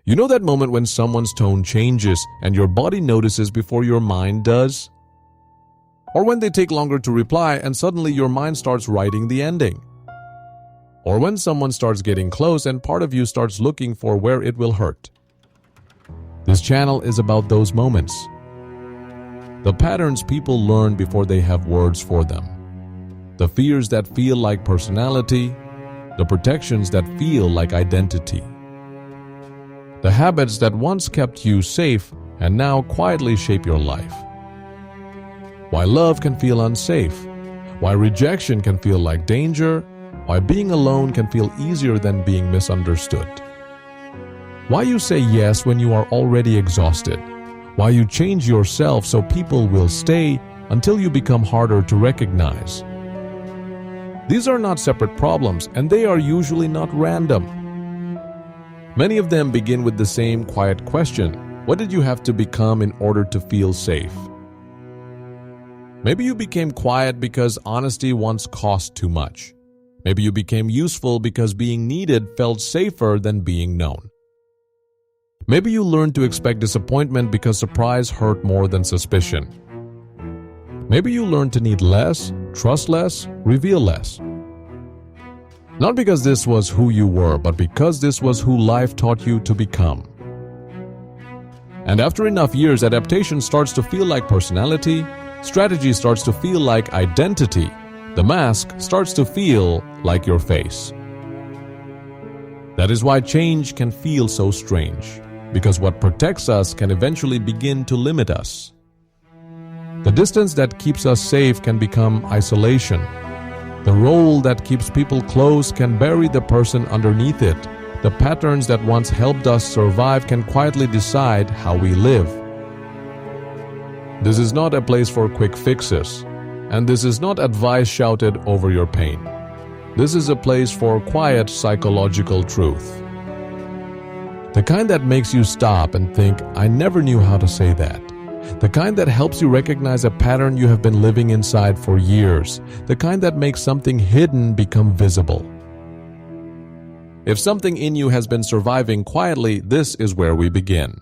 You know that moment when someone's tone changes and your body notices before your mind does? Or when they take longer to reply and suddenly your mind starts writing the ending? Or when someone starts getting close and part of you starts looking for where it will hurt? This channel is about those moments. The patterns people learn before they have words for them. The fears that feel like personality. The protections that feel like identity. The habits that once kept you safe and now quietly shape your life. Why love can feel unsafe. Why rejection can feel like danger. Why being alone can feel easier than being misunderstood. Why you say yes when you are already exhausted. Why you change yourself so people will stay until you become harder to recognize. These are not separate problems, and they are usually not random. Many of them begin with the same quiet question: what did you have to become in order to feel safe? Maybe you became quiet because honesty once cost too much. Maybe you became useful because being needed felt safer than being known. Maybe you learned to expect disappointment because surprise hurt more than suspicion. Maybe you learned to need less, trust less, reveal less. Not because this was who you were, but because this was who life taught you to become. And after enough years, adaptation starts to feel like personality, strategy starts to feel like identity, the mask starts to feel like your face. That is why change can feel so strange, because what protects us can eventually begin to limit us. The distance that keeps us safe can become isolation. The role that keeps people close can bury the person underneath it. The patterns that once helped us survive can quietly decide how we live. This is not a place for quick fixes, and this is not advice shouted over your pain. This is a place for quiet psychological truth. The kind that makes you stop and think, I never knew how to say that. The kind that helps you recognize a pattern you have been living inside for years. The kind that makes something hidden become visible. If something in you has been surviving quietly, this is where we begin.